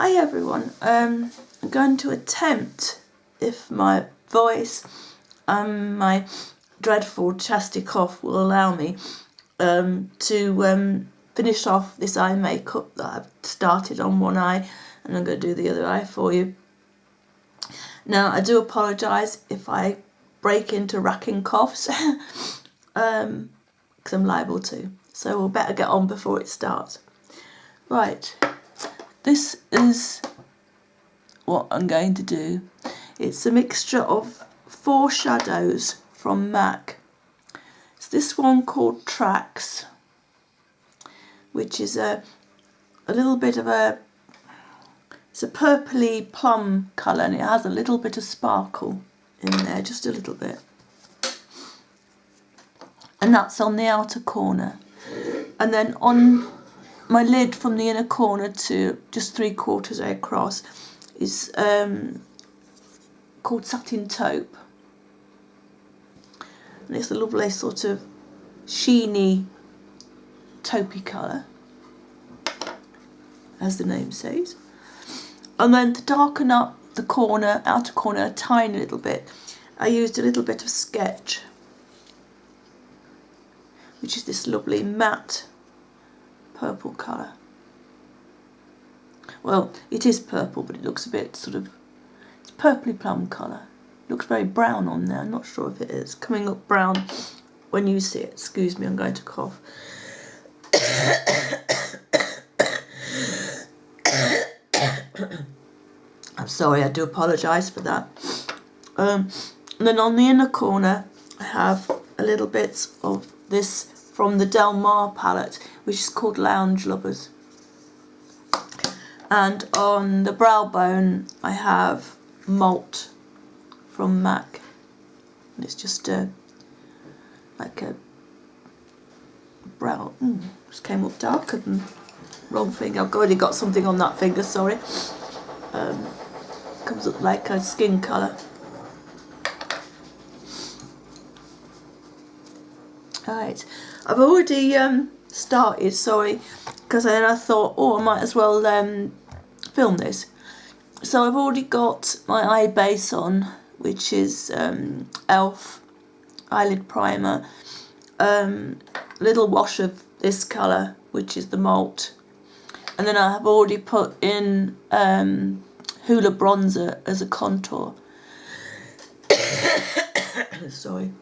Hi everyone, I'm going to attempt, if my voice and my dreadful chesty cough will allow me, to finish off this eye makeup that I've started on one eye, and I'm going to do the other eye for you. Now I do apologise if I break into racking coughs, because I'm liable to, so we'll better get on before it starts. Right. This is what I'm going to do. It's a mixture of 4 shadows from MAC. It's this one called Tracks, which is a little bit of it's a purpley plum colour, and it has a little bit of sparkle in there, just a little bit. And that's on the outer corner. And then on my lid from the inner corner to just 3/4 way across is called Satin Taupe. And it's a lovely sort of sheeny taupey colour, as the name says. And then to darken up the corner, outer corner, a tiny little bit, I used a little bit of Sketch, which is this lovely matte purple colour. Well, it is purple, but it looks a bit sort of, it's purpley plum colour. Looks very brown on there. I'm not sure if it is. Coming up brown when you see it. Excuse me, I'm going to cough. I'm sorry, I do apologise for that. And then on the inner corner, I have a little bit of this from the Del Mar palette, which is called Lounge Lovers. And on the brow bone, I have Malt from MAC. And it's just like a brown. Just came up darker than wrong finger. I've already got something on that finger, sorry. Comes up like a skin colour. Right, I've already started, sorry, because then I thought, oh, I might as well film this. So I've already got my eye base on, which is e.l.f. eyelid primer, little wash of this colour, which is the Malt, and then I have already put in Hoola bronzer as a contour. Sorry.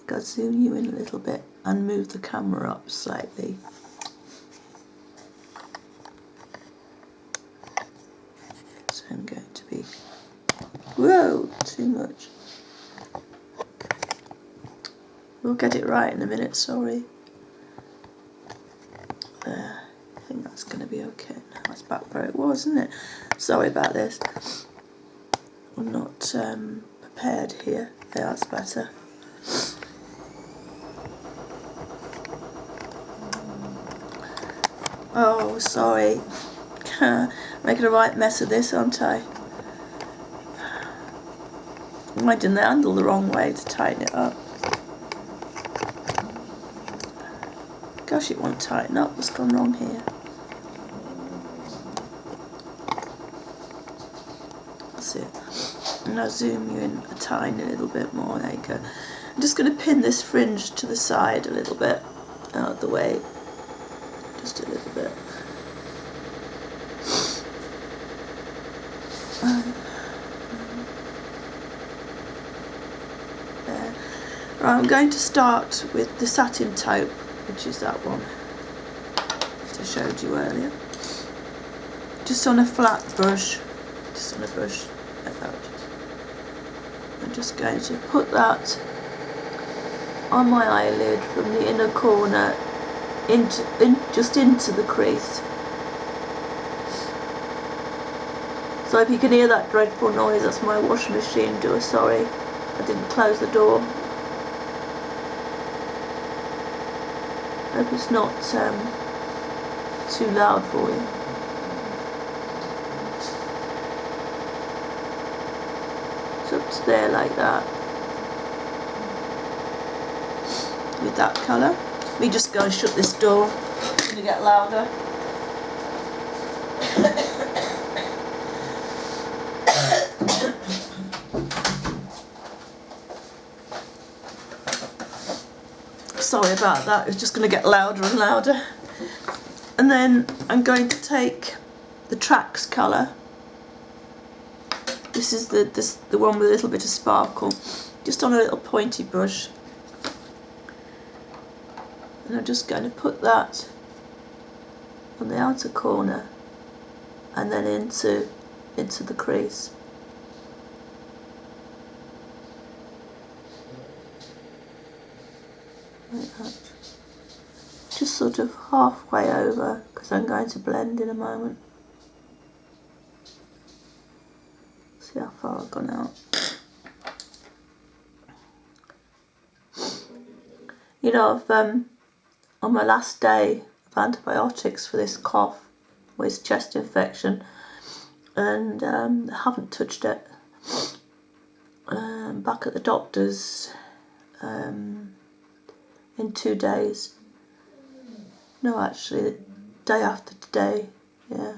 I'll zoom you in a little bit and move the camera up slightly. So I'm going to be, whoa, too much. We'll get it right in a minute, sorry. There, I think that's going to be okay. Now that's back where it was, isn't it? Sorry about this. I'm not prepared here. Yeah, that's better. Oh, sorry. Making a right mess of this, aren't I? I'm holding the handle the wrong way to tighten it up. Gosh, it won't tighten up. What's gone wrong here? That's it. And I'll zoom you in a tiny little bit more. There you go. I'm just going to pin this fringe to the side a little bit, out of the way. Just a little bit. There. Right, I'm going to start with the Satin Taupe, which is that one that I showed you earlier. Just on a flat brush, just on a brush like that. I'm just going to put that on my eyelid from the inner corner just into the crease. So if you can hear that dreadful noise, that's my washing machine door. Sorry, I didn't close the door. Hope it's not too loud for you. So up to there like that. With that colour. Let me just go and shut this door. It's going to get louder. sorry about that, it's just going to get louder and louder. And then I'm going to take the Trax colour. This is the one with a little bit of sparkle, just on a little pointy brush. And I'm just going to put that on the outer corner and then into the crease. Like that. Just sort of halfway over, because I'm going to blend in a moment. See how far I've gone out. You know, on my last day of antibiotics for this cough, with chest infection, and I haven't touched it. Back at the doctor's in 2 days. No, actually, the day after today, yeah.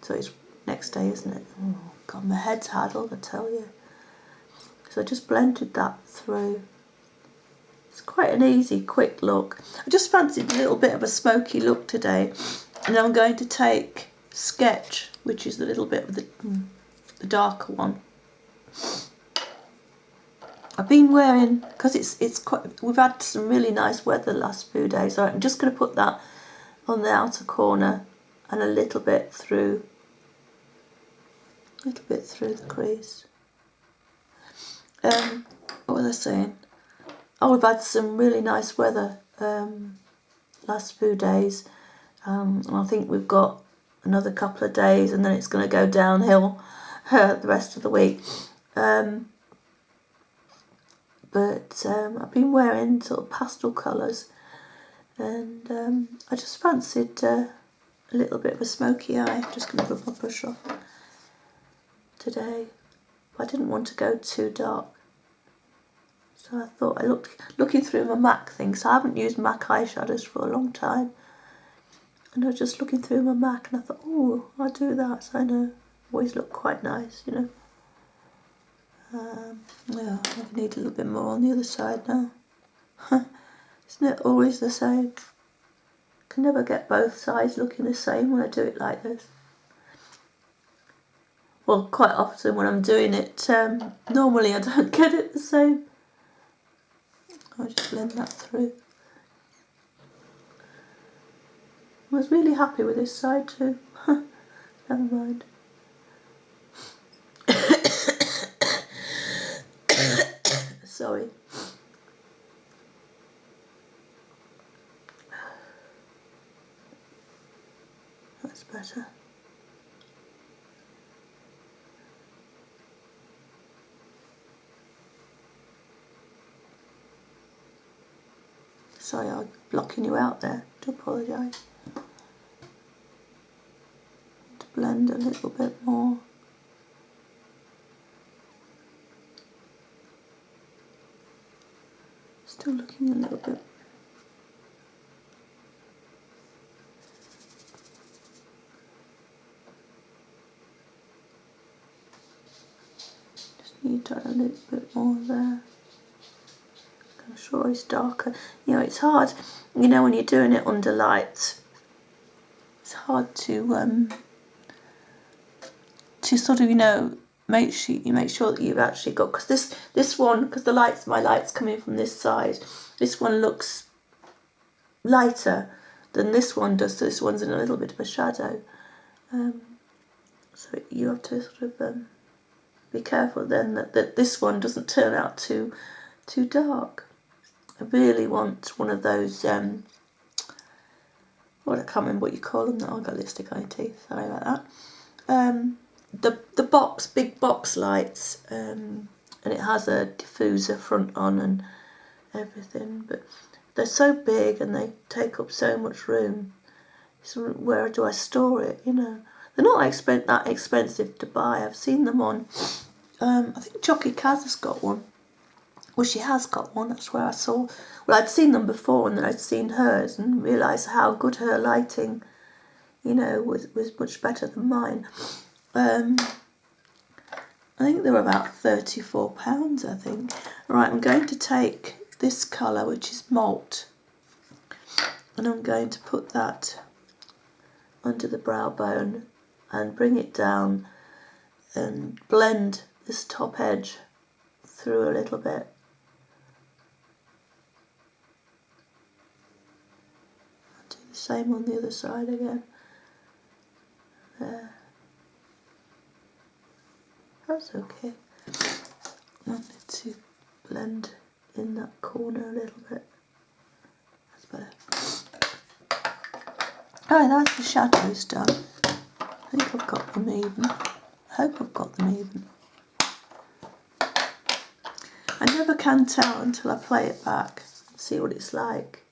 So it's next day, isn't it? Oh God, my head's addled, I tell you. So I just blended that through. It's quite an easy, quick look. I just fancied a little bit of a smoky look today, and I'm going to take Sketch, which is the little bit of the darker one. I've been wearing, because it's quite, we've had some really nice weather the last few days, so I'm just going to put that on the outer corner and a little bit through the crease. What was I saying? Oh, we've had some really nice weather last few days, and I think we've got another couple of days, and then it's going to go downhill the rest of the week. But I've been wearing sort of pastel colours, and I just fancied a little bit of a smoky eye. I'm just going to rub my brush off today. I didn't want to go too dark, so I thought, looking through my MAC thing, so I haven't used MAC eyeshadows for a long time, and I was just looking through my MAC, and I thought, oh, I'll do that, so I know, always look quite nice, you know. Yeah, I need a little bit more on the other side now. Isn't it always the same? Can never get both sides looking the same when I do it like this. Well, quite often when I'm doing it, normally I don't get it the same. I'll just blend that through. I was really happy with this side too. Never mind. Sorry. That's better. Sorry, I'm blocking you out there. Do apologise. To blend a little bit more. Still looking a little bit. Just need to add a little bit more there. I'm sure it's darker. You know, it's hard. You know, when you're doing it under lights, it's hard to sort of, you know, make sure that you've actually got, because this one, because my light's coming from this side, this one looks lighter than this one does, so this one's in a little bit of a shadow. So you have to sort of be careful then that this one doesn't turn out too dark. I really want one of those, I can't remember what you call them now, I've got lipstick on my teeth, sorry about that. The big box lights, and it has a diffuser front on and everything, but they're so big and they take up so much room. So where do I store it, you know? They're not that expensive to buy. I've seen them on, I think Jockey Kaz has got one. Well, she has got one, that's where I saw. Well, I'd seen them before and then I'd seen hers and realised how good her lighting, you know, was much better than mine. And I think they were about £34, I think. Right, I'm going to take this colour, which is malt, and I'm going to put that under the brow bone and bring it down and blend this top edge through a little bit. I'll do the same on the other side again. There. That's okay. I need to blend in that corner a little bit. That's better. Alright, that's the shadows done. I think I've got them even. I hope I've got them even. I never can tell until I play it back and see what it's like.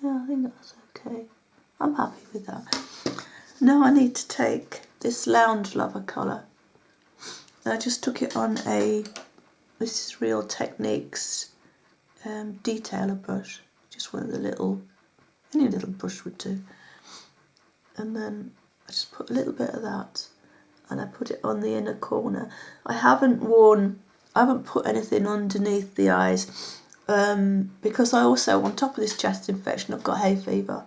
Yeah, I think that's okay. I'm happy with that. Now I need to take this Lounge Lover colour. I just took it on this is Real Techniques detailer brush. Just one of the any little brush would do. And then I just put a little bit of that and I put it on the inner corner. I haven't put anything underneath the eyes because I also, on top of this chest infection, I've got hay fever.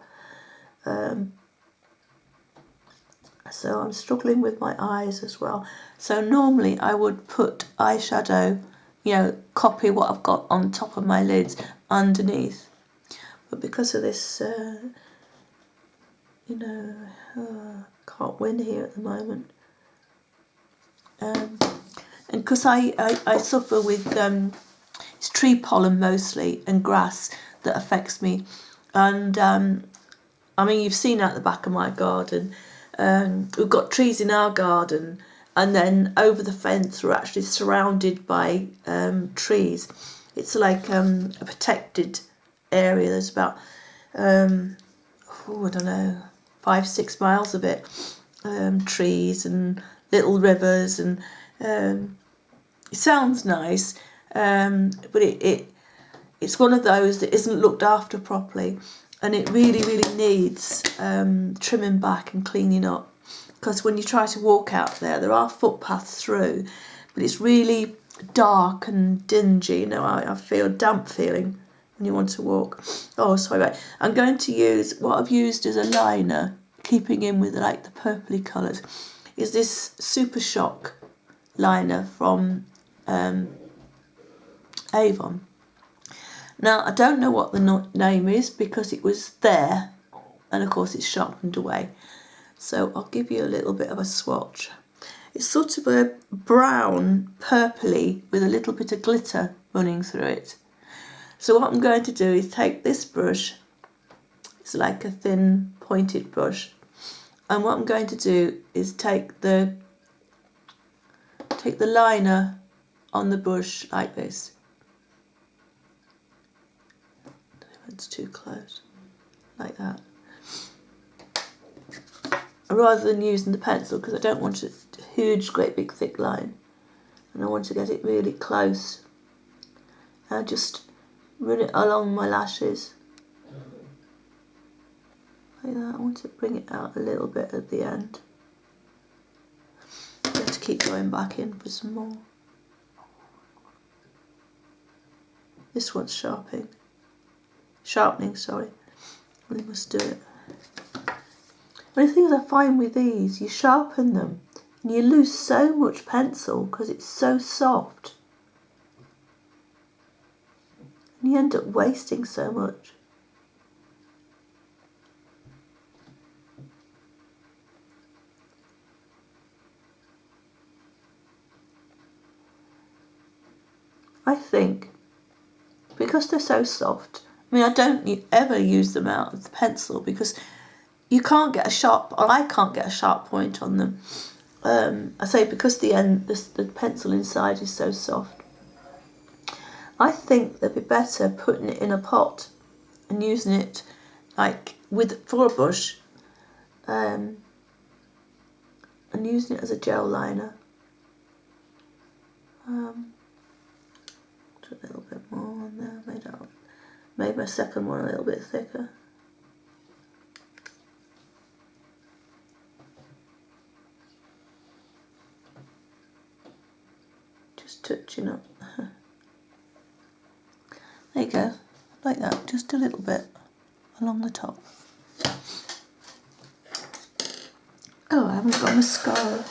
So I'm struggling with my eyes as well. So normally I would put eyeshadow, copy what I've got on top of my lids underneath. But because of this, can't win here at the moment. And because I suffer with it's tree pollen mostly and grass that affects me. And I mean, you've seen out the back of my garden. We've got trees in our garden, and then over the fence we're actually surrounded by trees. It's like a protected area. There's about I don't know, 5-6 miles of it, trees and little rivers, and it sounds nice, but it's one of those that isn't looked after properly. And it really, really needs trimming back and cleaning up. Because when you try to walk out there are footpaths through, but it's really dark and dingy. I feel a damp feeling when you want to walk. Oh, sorry, right. I'm going to use, what I've used as a liner, keeping in with like the purpley colours, is this Super Shock liner from Avon. Now, I don't know what the name is because it was there, and of course it's sharpened away. So I'll give you a little bit of a swatch. It's sort of a brown, purpley, with a little bit of glitter running through it. So what I'm going to do is take this brush, it's like a thin pointed brush, and what I'm going to do is take the liner on the brush like this. It's too close, like that, rather than using the pencil, because I don't want a huge great big thick line, and I want to get it really close. And I just run it along my lashes like that. I want to bring it out a little bit at the end. I have to keep going back in for some more. This one's sharpening, sorry. We must do it. One of the things I find with these, you sharpen them and you lose so much pencil because it's so soft. And you end up wasting so much. I think because they're so soft, I mean, I don't ever use them out of the pencil because you can't get a sharp, or I can't get a sharp point on them. I say because the pencil inside is so soft. I think they'd be better putting it in a pot and using it like for a brush, and using it as a gel liner. Put a little bit more on there, made my second one a little bit thicker. catching up. There you go, like that, just a little bit along the top. Oh, I haven't got mascara.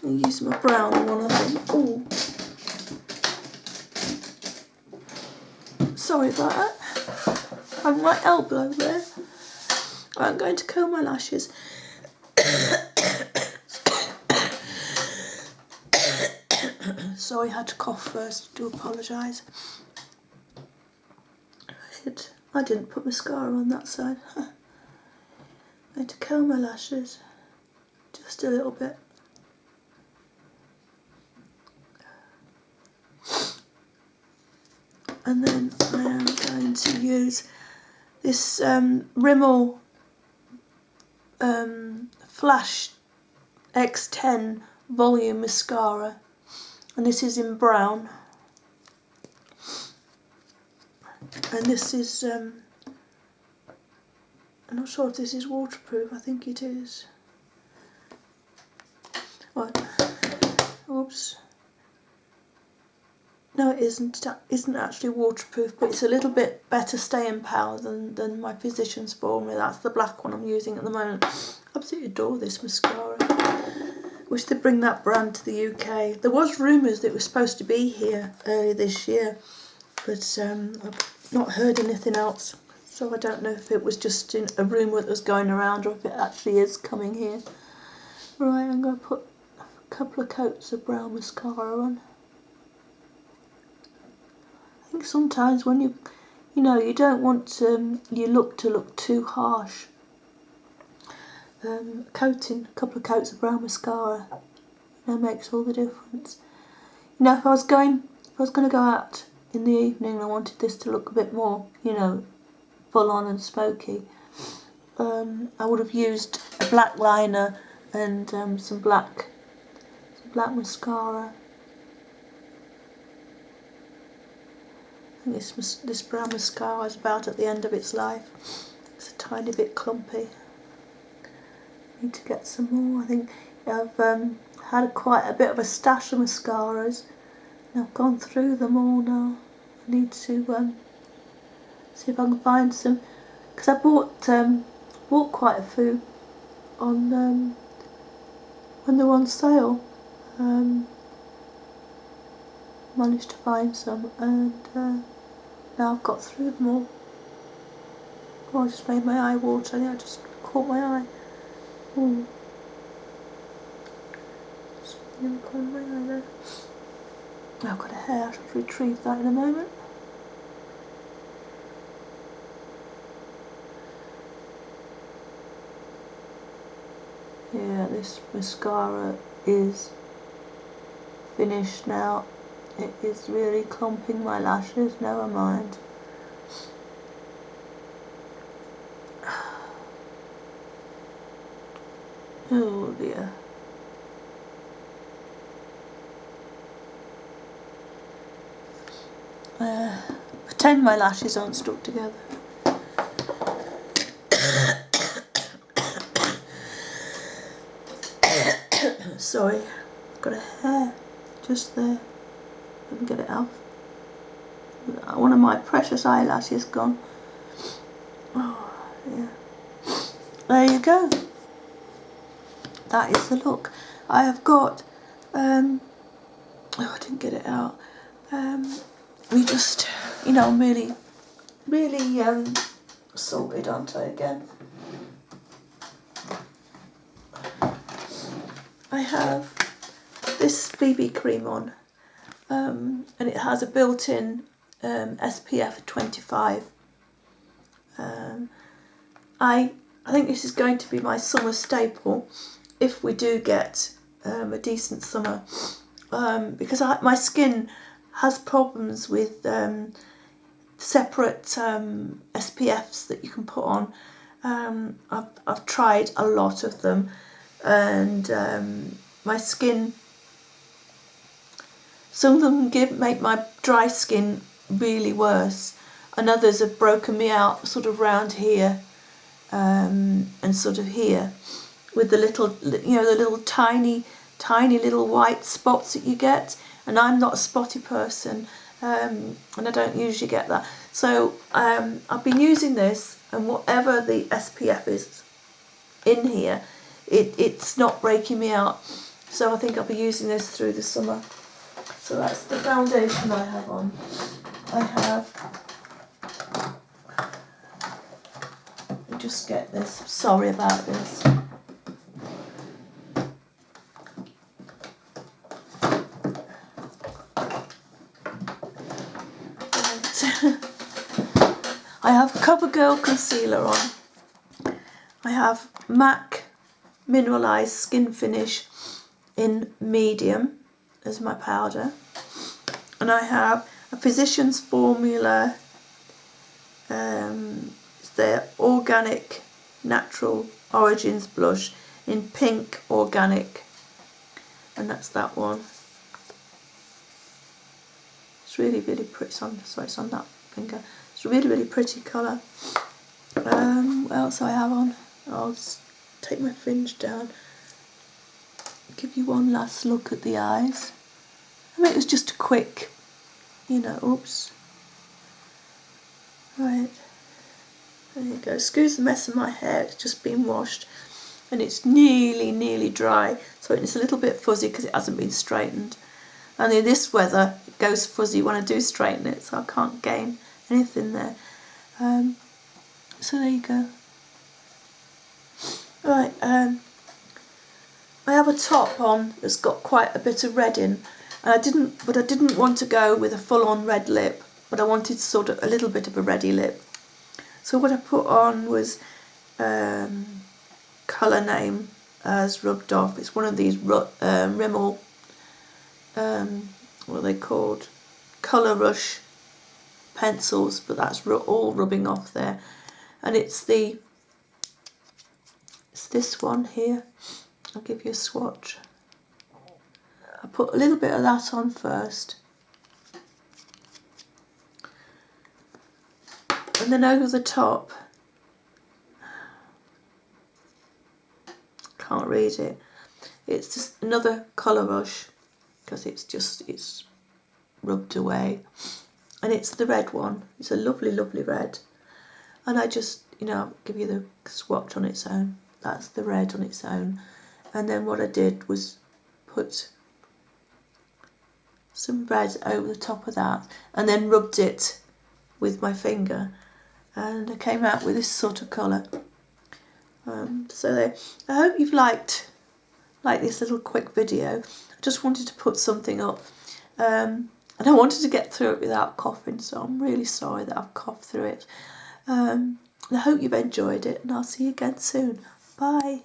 I'll use my brown one, I think. Oh, sorry about that. I have my elbow there. I'm going to comb my lashes. Sorry, I had to cough first. Do apologise. I didn't put mascara on that side. I'm going to comb my lashes just a little bit. And then I am going to use this Rimmel Flash X10 Volume Mascara, and this is in brown, and this is I'm not sure if this is waterproof. I think it is. What? Oops. No, it isn't. It isn't actually waterproof, but it's a little bit better staying power than my Physicians Formula. That's the black one I'm using at the moment. I absolutely adore this mascara. Wish they'd bring that brand to the UK. There was rumours that it was supposed to be here earlier this year, but I've not heard anything else. So I don't know if it was just a rumour that was going around or if it actually is coming here. Right, I'm going to put a couple of coats of brown mascara on. I think sometimes when you don't want your look to look too harsh. A couple of coats of brown mascara, makes all the difference. If I was going to go out in the evening and I wanted this to look a bit more, full on and smoky, I would have used a black liner and some black mascara. I think this brown mascara is about at the end of its life. It's a tiny bit clumpy. Need to get some more. I think I've had quite a bit of a stash of mascaras, and I've gone through them all now. I need to see if I can find some, because I bought quite a few on when they were on sale. Managed to find some, and now I've got through them all. Oh, I just made my eye water. I think I just caught my eye. Ooh. Something in the corner of my eye there. I've got a hair. I should retrieve that in a moment. Yeah, this mascara is finished now. It is really clumping my lashes, never mind. Oh dear. Pretend my lashes aren't stuck together. Sorry, I've got a hair just there. Let me get it off. One of my precious eyelashes gone. Oh, yeah. There you go. That is the look. I have got, oh, I didn't get it out. We just, I'm really sorted, aren't I, again? I have this BB cream on, and it has a built-in SPF 25. I think this is going to be my summer staple if we do get a decent summer, because my skin has problems with separate SPFs that you can put on. I've tried a lot of them, and my skin, some of them make my dry skin really worse, and others have broken me out sort of round here, and sort of here with the little, you know, the little tiny little white spots that you get. And I'm not a spotty person, and I don't usually get that. So I've been using this, and whatever the SPF is in here, it's not breaking me out. So I think I'll be using this through the summer. So that's the foundation I have on. I have, let me just get this, sorry about this. I have CoverGirl concealer on. I have MAC Mineralized Skin Finish in medium as my powder. And I have a Physicians Formula, it's their Organic Natural Origins blush in pink organic. And that's that one. It's really, really pretty. It's on that finger. It's a really, really pretty colour. What else I have on? I'll just take my fringe down. Give you one last look at the eyes. I mean, it was just a quick, you know, oops. Right. There you go. Excuse the mess of my hair. It's just been washed. And it's nearly dry. So it's a little bit fuzzy because it hasn't been straightened. And in this weather, it goes fuzzy when I do straighten it, so I can't gain anything there. So there you go. Right, I have a top on that's got quite a bit of red in. And I didn't want to go with a full-on red lip, but I wanted sort of a little bit of a reddy lip. So what I put on was Colour Name as rubbed off. It's one of these Rimmel, what are they called? Colour Rush pencils, but that's all rubbing off there. And it's this one here. I'll give you a swatch. I put a little bit of that on first. And then over the top, can't read it. It's just another Colour Rush, because it's rubbed away. And it's the red one. It's a lovely, lovely red. And I just, you know, I'll give you the swatch on its own. That's the red on its own. And then what I did was put some red over the top of that and then rubbed it with my finger. And I came out with this sort of colour. So there. I hope you've liked this little quick video. I just wanted to put something up. And I wanted to get through it without coughing, so I'm really sorry that I've coughed through it. I hope you've enjoyed it, and I'll see you again soon. Bye.